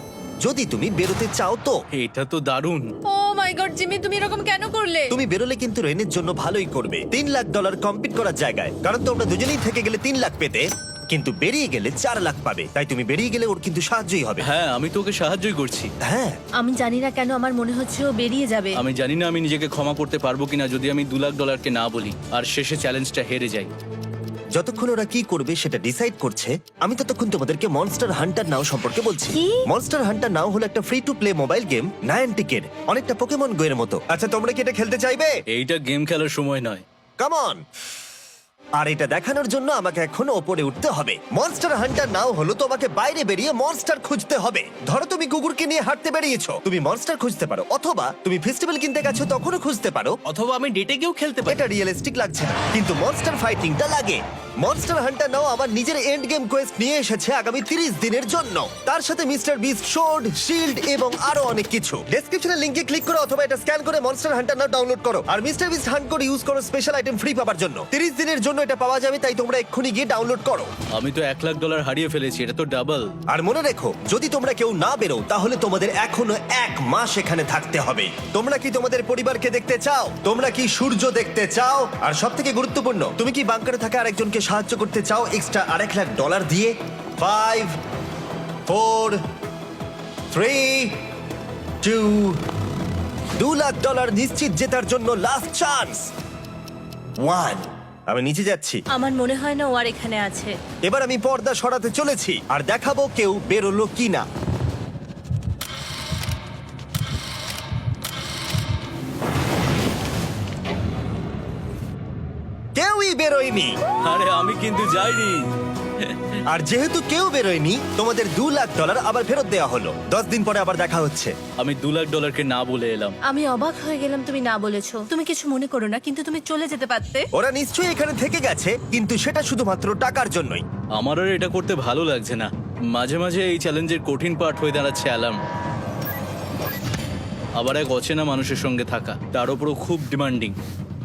যদি তুমি বেরোতে চাও তো। এটা তো দারুণ। ও মাই গড জিমি, তুমি এরকম কেন করলে? তুমি বেরোলে কিন্তু রেনের জন্য ভালোই করবে। $3 লাখ কম্পিট করার জায়গায়, কারণ তোমরা দুজনেই থেকে গেলে 3 লাখ পেতে, কিন্তু বেরিয়ে গেলে 4 লাখ পাবে। তাই তুমি বেরিয়ে গেলে ওর কিন্তু সাহায্যই হবে। হ্যাঁ, আমি তোকে সাহায্যই করছি। হ্যাঁ, আমি জানি না কেন আমার মনে হচ্ছে ও বেরিয়ে যাবে। আমি জানি না আমি নিজেকে ক্ষমা করতে পারবো কিনা যদি আমি $2 লাখ না বলি আর শেষে চ্যালেঞ্জটা হেরে যাই। যতক্ষণ ওরা কি করবে সেটা ডিসাইড করছে, আমি ততক্ষণ তোমাদেরকে মনস্টার হান্টার নাও সম্পর্কে বলছি। কি? মনস্টার হান্টার নাও হলো একটা free to play mobile game, নায়ান্টিকের, অনেকটা পোকেমন গো এর মতো। আচ্ছা, তোমরা কি এটা খেলতে চাইবে? এইটা গেম খেলার সময় নয়। Come on. আর এটা দেখানোর জন্য আমাকে এখন ওপরে উঠতে হবে। মনস্টার হান্টার নাও হলো তোমাকে বাইরে বেরিয়ে মনস্টার খুঁজতে হবে। ধরো তুমি কুকুরকে নিয়ে হাঁটতে বেরিয়েছো, তুমি মনস্টার খুঁজতে পারো, অথবা তুমি ফেস্টিভ্যাল কিনতে গেছো তখনও খুঁজতে পারো। অথবা আমি ডেটে গিয়েও খেলতে পারি। এটা রিয়েলিস্টিক লাগছে না, কিন্তু মনস্টার ফাইটিংটা লাগে। মনস্টার হান্টার নাও আমার নিজের এন্ড গেম কোয়েস্ট নিয়ে এসেছে আগামী 30 দিনের জন্য। তার সাথে মিস্টার বিস্ট সোর্ড, শিল্ড এবং আরো অনেক কিছু। ডেসক্রিপশনে লিংকে ক্লিক করো অথবা এটা স্ক্যান করে মনস্টার হান্টার নাও ডাউনলোড করো। আর মিস্টার বিস্ট হান্ট করে ইউজ করো স্পেশাল আইটেম ফ্রি পাওয়ার জন্য। 30 দিনের জন্য এটা পাওয়া যাবে, তাই তোমরা এক্ষুনি গিয়ে ডাউনলোড করো। আমি তো $1 লাখ হারিয়ে ফেলেছি, এটা তো ডাবল। আর মনে রেখো, যদি তোমরা কেউ না বেরো তাহলে তোমাদের এখনো 1 মাস এখানে থাকতে হবে। তোমরা কি তোমাদের পরিবারকে দেখতে চাও? তোমরা কি সূর্য দেখতে চাও? আর সবথেকে গুরুত্বপূর্ণ, তুমি কি বাংকারে থাকা আরেকজনকে সাহায্য করতে চাও এক্সট্রা $1 লাখ দিয়ে? 5 4 3 2 $2 লাখ নিশ্চিত জেতার জন্য লাস্ট চান্স। 1। আমি নিচে যাচ্ছি। আমার মনে হয় না ও আর এখানে আছে। এবার আমি পর্দা সরাতে চলেছি আর দেখাবো কেউ বেরোলো কিনা। কেউই বেরোয়নি। আরে আমি কিন্তু যাইনি। আর যেহেতু কেউ বেরোয়নি, তোমাদের $2 লাখ আবার ফেরত দেওয়া হলো। 10 দিন পরে আবার দেখা হচ্ছে। আমি $2 লাখ না বলে এলাম। আমি অবাক হয়ে গেলাম তুমি না বলেছো। তুমি কিছু মনে করো না, কিন্তু তুমি চলে যেতে পারতে। ওরা নিশ্চয়ই এখানে থেকে গেছে, কিন্তু সেটা শুধুমাত্র টাকার জন্যই। আমার আর এটা করতে ভালো লাগছে না। মাঝে মাঝে এই চ্যালেঞ্জের কঠিন পার্ট হয়ে দাঁড়াচ্ছে অ্যালার্ম। আবার এক অচেনা মানুষের সঙ্গে থাকা, তার উপরও খুব ডিমান্ডিং।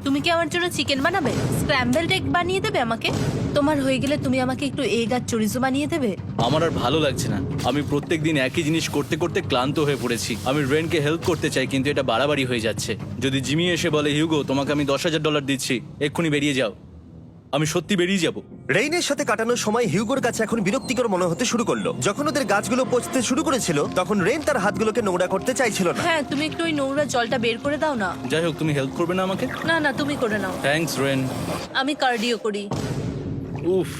তুমি কি আমার জন্য চিকেন বানাবে? স্ক্র্যাম্বলড এগ বানিয়ে দেবে আমাকে? তোমার হয়ে গেলে তুমি আমাকে একটু এগ আর চরিজো বানিয়ে দেবে? আমার আর ভালো লাগছে না। আমি প্রত্যেকদিন একই জিনিস করতে করতে ক্লান্ত হয়ে পড়েছি। আমি রেনকে হেল্প করতে চাই, কিন্তু এটা বাড়াবাড়ি হয়ে যাচ্ছে। যদি জিমি এসে বলে, হিউগো তোমাকে আমি $10,000 দিচ্ছি, এক্ষুনি বেরিয়ে যাও, আমি সত্যি বেরিয়ে যাব। রেইনের সাথে কাটানোর সময় হিউগোর কাছে এখন বিরক্তিকর মনে হতে শুরু করলো। যখন ওদের গাছগুলো পচতে শুরু করেছিল, তখন রেইন তার হাতগুলোকে নোংরা করতে চাইছিল না। হ্যাঁ, তুমি একটু ওই নোংরা জলটা বের করে দাও না। যাই হোক, তুমি হেল্প করবে না আমাকে? না না, তুমি করে নাও। Thanks Ren. আমি কার্ডিও করি। উফ,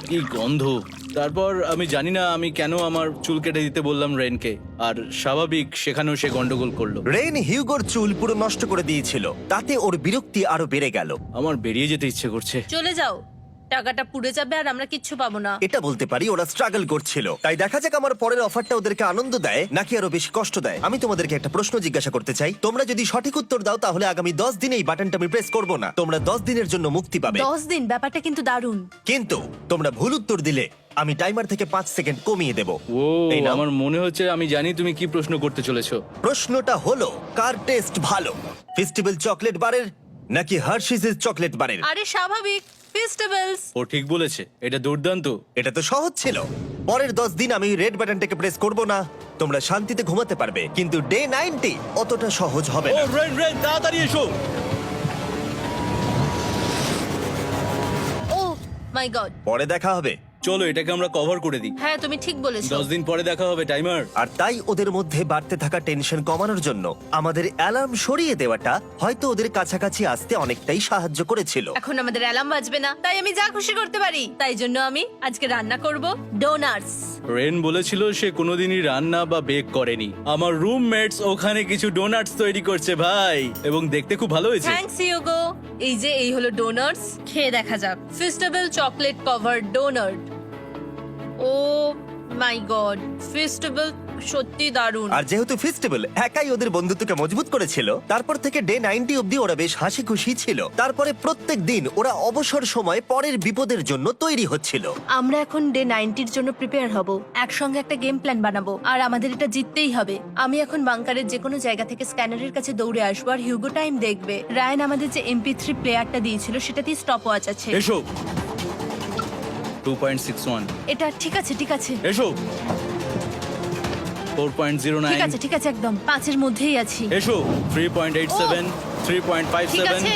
কি গন্ধ। তারপর আমি জানি না আমি কেন আমার চুল কেটে দিতে বললাম রেনকে, আর স্বাভাবিক সেখানেও সে গন্ডগোল করলো। রেইন হিউগোর চুল পুরো নষ্ট করে দিয়েছিল, তাতে ওর বিরক্তি আরো বেড়ে গেল। আমার বেরিয়ে যেতে ইচ্ছে করছে। চলে যাও, টাকাটা পুড়ে যাবে আর আমরা কিচ্ছু পাবো না। এটা বলতে পারি ওরা স্ট্রাগল করছিল। তাই দেখা যাক আমার পরের অফারটা ওদেরকে আনন্দ দেয় নাকি আরো বেশি কষ্ট দেয়। আমি তোমাদেরকে একটা প্রশ্ন জিজ্ঞাসা করতে চাই, তোমরা যদি সঠিক উত্তর দাও তাহলে আগামী 10 দিনে এই বাটনটা আমি প্রেস করব না, তোমরা 10 দিনের জন্য মুক্তি পাবে। 10 দিন, ব্যাপারটা কিন্তু দারুণ। কিন্তু তোমরা ভুল উত্তর দিলে আমি টাইমার থেকে 5 সেকেন্ড কমিয়ে দেব। ও এই নাও। আমার মনে হচ্ছে আমি জানি তুমি কি প্রশ্ন করতে চলেছো। প্রশ্নটা হলো কার টেস্ট ভালো, ফেস্টিভ্যাল চকলেট বারের নাকি হার্শিসের চকলেট বারের? আরে স্বাভাবিক, ফেস্টিভ্যালস। ও ঠিক বলেছে, এটা দুর্দান্ত। এটা তো সহজ ছিল। পরের 10 দিন আমি রেড বাটনটাকে প্রেস করব না, তোমরা শান্তিতে ঘুমাতে পারবে। কিন্তু ডে 90 অতটা সহজ হবে ও না। রেন রেন তাড়াতাড়ি এসো। ও মাই গড। পরে দেখা হবে। চলো এটাকে আমরা কভার করে দিই। হ্যাঁ তুমি ঠিক বলেছো। 10 দিন পরে দেখা হবে টাইমার। আর তাই ওদের মধ্যে বাড়তে থাকা টেনশন কমানোর জন্য আমাদের অ্যালার্ম সরিয়ে দেওয়াটা হয়তো ওদের কাছাকাছি আসতে অনেকটাই সাহায্য করেছিল। এখন আমাদের অ্যালার্ম বাজবে না, তাই আমি যা খুশি করতে পারি। তাই জন্য আমি আজকে রান্না করব ডোনাটস। রেন বলেছিল সে কোনোদিনই রান্না বা বেক করেনি। আমার রুমমেটস ওখানে কিছু ডোনাটস তৈরি করছে ভাই, এবং দেখতে খুব ভালো হয়েছে। Thanks Yugo. এই হলো ডোনাটস, খেয়ে দেখা যাক। Festival chocolate cover donut. Oh my god, festival সত্যি দারুণ। আর যেহেতু ফেস্টিভ্যাল একাই ওদের বন্ধুত্বকে মজবুত করেছিল, তারপর থেকে ডে 90 অব্দি ওরা বেশ হাসি খুশি ছিল। তারপরে প্রত্যেক দিন ওরা অবসর সময় পরের বিপদের জন্য তৈরি হচ্ছিল। আমরা এখন ডে 90-র জন্য প্রিপেয়ার হব। একসঙ্গে একটা গেম প্ল্যান বানাবো, আর আমাদের এটা জিততেই হবে। আমি এখন বাংকারের যে কোনো জায়গা থেকে স্ক্যানারের কাছে দৌড়ে আসবো, আর হিউগো টাইম দেখবে। রায়ান আমাদের যে MP3 প্লেয়ারটা দিয়েছিল সেটাতেই স্টপ ওয়াচ আছে। এসো 2.61। এটা ঠিক আছে, ঠিক আছে, এসো 4.09। ঠিক আছে, ঠিক আছে, একদম 5-এর মধ্যেই আছি। এসো 3.87, ঠিক 3.57, আছে।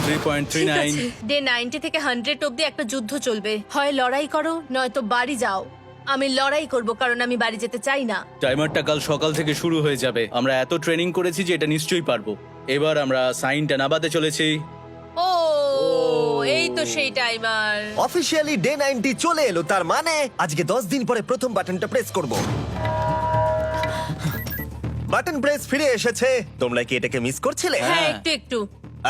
ঠিক 3.39। আছে। ডে 90 থেকে 100 অব্দি একটা যুদ্ধ চলবে। হয় লড়াই করো নয়তো বাড়ি যাও। আমি লড়াই করব, কারণ আমি বাড়ি যেতে চাই না। টাইমারটা কাল সকাল থেকে শুরু হয়ে যাবে। আমরা এত ট্রেনিং করেছি যে এটা নিশ্চয়ই পারবো। এবার আমরা সাইনটা নাবাতে চলেছি। ও এই তো সেই টাইমার। অফিসিয়ালি ডে 90 চলে এলো, তার মানে আজকে 10 দিন পরে প্রথম বাটনটা প্রেস করব। বাটন প্রেস ফিরে এসেছে। তোমরা কি এটাকে মিস করছিলে? হ্যাঁ, একটু একটু।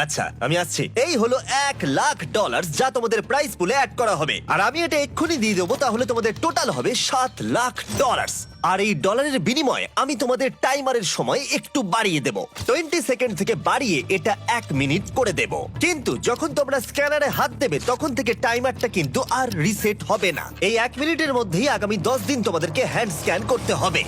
আচ্ছা আমি আসছি। এই হলো $1,00,000 যা তোমাদের প্রাইস পুলে অ্যাড করা হবে, আর আমি এটা এক্ষুনি দিয়ে দেবো। তাহলে তোমাদের টোটাল হবে $7,00,000। আর এই ডলারের বিনিময়ে আমি তোমাদের টাইমারের সময় একটু বাড়িয়ে দেব। 20 সেকেন্ড থেকে বাড়িয়ে এটা 1 মিনিট করে দেব। কিন্তু যখন তোমরা স্ক্যানারে হাত দেবে তখন থেকে টাইমারটা কিন্তু আর রিসেট হবে না। এই 1 মিনিটের মধ্যেই আগামী 10 দিন তোমাদেরকে হ্যান্ড স্ক্যান করতে হবে।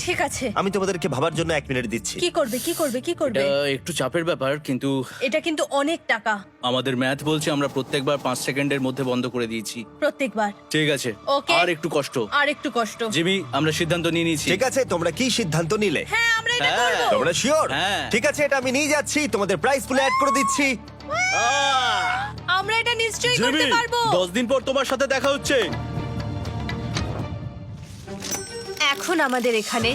ঠিক আছে। আমি তোমাদেরকে ভাবার জন্য 1 মিনিট দিচ্ছি। কি করবে, কি করবে, কি করবে? এটা একটু চাপের ব্যাপার, কিন্তু এটা কিন্তু অনেক টাকা। আমাদের ম্যাথ বলছে আমরা প্রত্যেকবার 5 সেকেন্ডের মধ্যে বন্ধ করে দিয়েছি। প্রত্যেকবার। ঠিক আছে, Okay. আর একটু কষ্ট। আর একটু কষ্ট। জিমি, আমরা সিদ্ধান্ত নিয়ে নিয়েছি। ঠিক আছে, তোমরা কি সিদ্ধান্ত নিলে? হ্যাঁ, আমরা এটা হ্যাঁ। করব। তোমরা শিওর? হ্যাঁ। ঠিক আছে, এটা আমি নিয়ে যাচ্ছি, তোমাদের প্রাইস পুলে অ্যাড করে দিচ্ছি। আমরা এটা নিশ্চয়ই জিমি, করতে পারবো। 10 দিন পর তোমার সাথে দেখা হচ্ছে। এখন আমাদের এখানে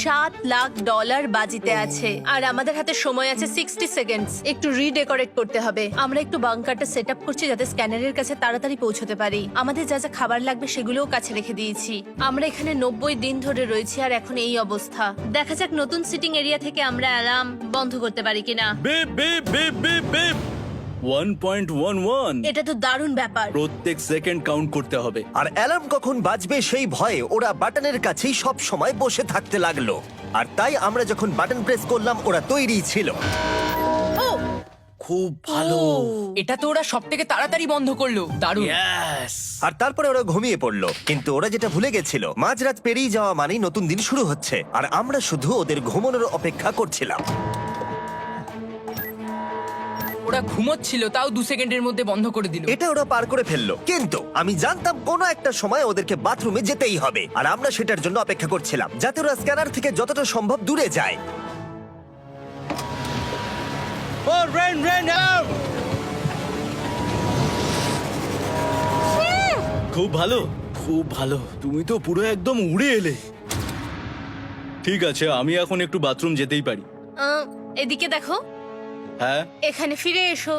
$7,00,000 বাজিতে আছে, আর আমাদের হাতে সময় আছে 60 সেকেন্ডস। একটু রিডেকোরেট করতে হবে। আমরা একটু বাংকারটা সেট আপ করছি যাতে স্ক্যানারের কাছে তাড়াতাড়ি পৌঁছতে পারি। আমাদের যা যা খাবার লাগবে সেগুলোও কাছে রেখে দিয়েছি। আমরা এখানে 90 দিন ধরে রয়েছি, আর এখন এই অবস্থা। দেখা যাক নতুন সিটিং এরিয়া থেকে আমরা অ্যালার্ম বন্ধ করতে পারি কিনা। Beep beep beep beep beep 1.11। এটা তো দারুণ ব্যাপার। প্রত্যেক সেকেন্ড কাউন্ট করতে হবে। আর অ্যালার্ম কখন বাজবে সেই ভয়ে ওরা বাটনের কাছেই সব সময় বসে থাকতে লাগলো। আর তাই আমরা যখন বাটন প্রেস করলাম ওরা তৈরি ছিল। ও খুব ভালো। এটা তো ওরা সব থেকে তাড়াতাড়ি বন্ধ করলো। দারুণ। ইয়েস। আর তারপরে ওরা ঘুমিয়ে পড়লো। কিন্তু ওরা যেটা ভুলে গেছিল, মাঝরাত পেরিয়ে যাওয়া মানেই নতুন দিন শুরু হচ্ছে, আর আমরা শুধু ওদের ঘুমানোর অপেক্ষা করছিলাম। ওরা ঘুমোচ্ছিল, তাও 2 সেকেন্ডের মধ্যে বন্ধ করে দিল। এটা ওরা পার করে ফেললো, কিন্তু আমি জানতাম কোনো একটা সময় ওদেরকে বাথরুমে যেতেই হবে, আর আমরা সেটার জন্য অপেক্ষা করছিলাম যাতে ওরা স্ক্যানার থেকে যতটা সম্ভব দূরে যায়। ও রেন রেন আউট। খুব ভালো, খুব ভালো। তুমি তো পুরো একদম উড়ে এলে। ঠিক আছে, আমি এখন একটু বাথরুম যেতেই পারি। এদিকে দেখো, হ্যাঁ, এখানে ফিরে এসো।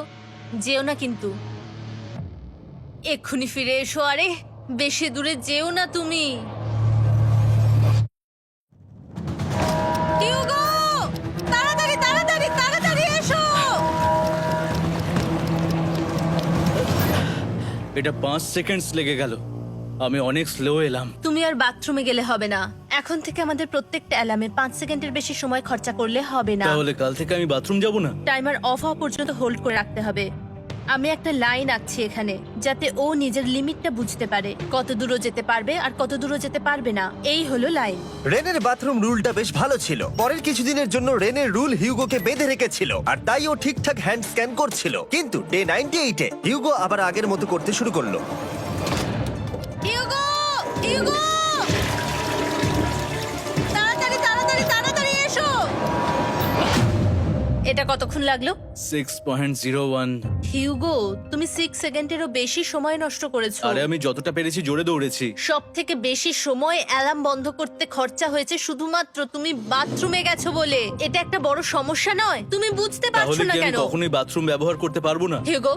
যেও না কিন্তু, এক্ষুনি ফিরে এসো। আরে বেশি দূরে যেও না তুমি। হিউগো, তাড়াতাড়ি তাড়াতাড়ি তাড়াতাড়ি এসো। এটা 5 সেকেন্ডস লেগে গেল। আমি অনেক স্লো এলাম। তুমি আর বাথরুমে গেলে হবে না। এখন থেকে আমাদের প্রত্যেকটা অ্যালার্মে 5 সেকেন্ডের বেশি সময় খরচা করলে হবে না। তাহলে কাল থেকে আমি বাথরুম যাব না? টাইমার অফ হওয়া পর্যন্ত হোল্ড করে রাখতে হবে। আমি একটা লাইন আঁকছি এখানে, যাতে ও নিজের লিমিটটা বুঝতে পারে, কত দূরও যেতে পারবে আর কত দূরও যেতে পারবে না। এই হলো লাইন। রেনের বাথরুম রুলটা বেশ ভালো ছিল। পরের কিছুদিনের জন্য রেনের রুল হিউগোকে বেঁধে রেখেছিল, আর তাই ও ঠিকঠাক হ্যান্ড স্ক্যান করছিল। কিন্তু ডে 98-এ হিউগো আবার আগের মতো করতে শুরু করলো। হিউগো, হিউগো, তাড়াতাড়ি তাড়াতাড়ি তাড়াতাড়ি এসো। এটা কতক্ষণ লাগলো? 6.01। হিউগো, তুমি 6 সেকেন্ডেরও বেশি সময় নষ্ট করেছো। আরে আমি যতটা পেরেছি জোরে দৌড়েছি। সব থেকে বেশি সময় অ্যালার্ম বন্ধ করতে খরচা হয়েছে শুধুমাত্র তুমি বাথরুমে গেছো বলে। এটা একটা বড় সমস্যা নয়? তুমি বুঝতে পারছো তাহলে না কি আমি কেন? কখনোই বাথরুম ব্যবহার করতে পারবো না? হিউগো,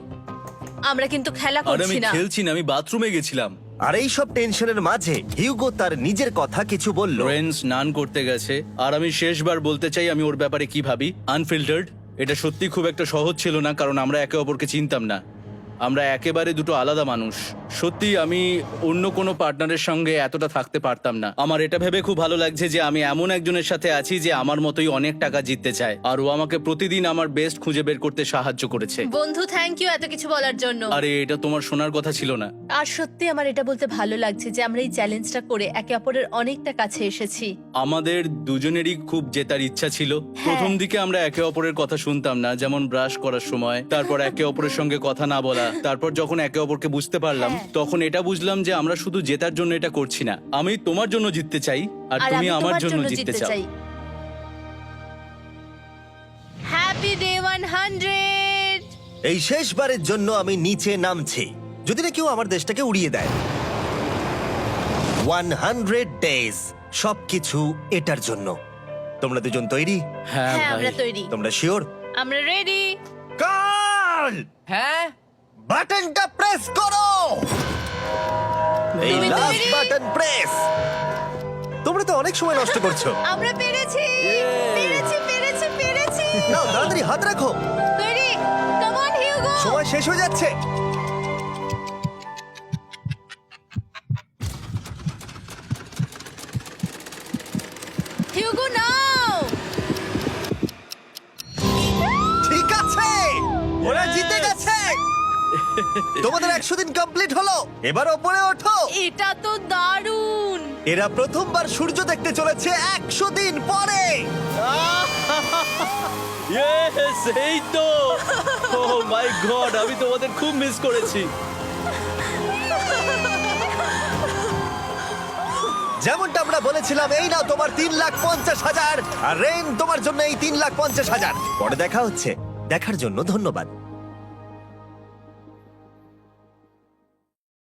আমরা কিন্তু খেলা আরে আমি করছি না। খেলছি না, আমি বাথরুমে গেছিলাম। আর এই সব টেনশনের মাঝে হিউগো তার নিজের কথা কিছু বলল। রেন স্নান করতে গেছে, আর আমি শেষবার বলতে চাই আমি ওর ব্যাপারে কি ভাবি। আনফিল্টার্ড। এটা সত্যি খুব একটা সহজ ছিল না, কারণ আমরা একে অপরকে চিনতাম না। আমরা একেবারে দুটো আলাদা মানুষ। সত্যি আমি অন্য কোনো পার্টনারের সঙ্গে এতটা থাকতে পারতাম না। আমার এটা ভেবে খুব ভালো লাগছে যে আমি এমন একজনের সাথে আছি যে আমার মতোই অনেক টাকা জিততে চায়, আর ও আমাকে প্রতিদিন আমার বেস্ট খুঁজে বের করতে সাহায্য করেছে। বন্ধু, থ্যাংক ইউ এত কিছু বলার জন্য। আরে এটা তোমার শোনার কথা ছিল না। আর সত্যি আমার এটা বলতে ভালো লাগছে যে আমরা এই চ্যালেঞ্জটা করে একে অপরের অনেকটা কাছে এসেছি। আমাদের দুজনেরই খুব জেতার ইচ্ছা ছিল। প্রথম দিকে আমরা একে অপরের কথা শুনতাম না, যেমন ব্রাশ করার সময়, তারপর একে অপরের সঙ্গে কথা না বলা। তারপর যখন একে অপরকে বুঝতে পারলাম, তখন এটা বুঝলাম যে আমরা শুধু জেতার জন্য এটা করছি না। আমি তোমার জন্য জিততে চাই, আর আর তুমি আমি আমার তোমার জন্য জন্য জিততে জিততে চাও। চাই। Happy day 100। এই শেষবারের জন্য আমি নিচে নামছি, যদি না কেউ আমার দেশটাকে উড়িয়ে দেয়। 100 ডেজ, সবকিছু এটার জন্য। তোমরা দুজন তৈরি? হ্যাঁ হ্যাঁ, ভাই। আমরা তৈরি। তোমরা শিওর? আমরা রেডি। কাল হ্যাঁ, বাটনটা প্রেস করো। এই তুমি লাস্ট তৈরি? Button press. তোমরা তো অনেক সময় নষ্ট করছো। আমরা পেরেছি, পেরেছি, পেরেছি, পেরেছি। নাও তাড়াতাড়ি হাত রাখো, তৈরি? Come on Hugo. সময় শেষ হয়ে যাচ্ছে। হিউগো নাও। ঠিক আছে, ওরা জিতে গেছে। তোমাদের 100 দিন কমপ্লিট হলো। এবার ওপরে ওঠো। এটা তো দারুণ। এরা প্রথমবার সূর্য দেখতে চলেছে 100 দিন পরে। Yes, এই তো। Oh my God, আমি তোমাদের খুব মিস করেছি। যেমনটা আমরা বলেছিলাম, এই নাও তোমার 3,50,000, আর রেন তোমার জন্য এই 3,50,000। পরে দেখা হচ্ছে। দেখার জন্য ধন্যবাদ।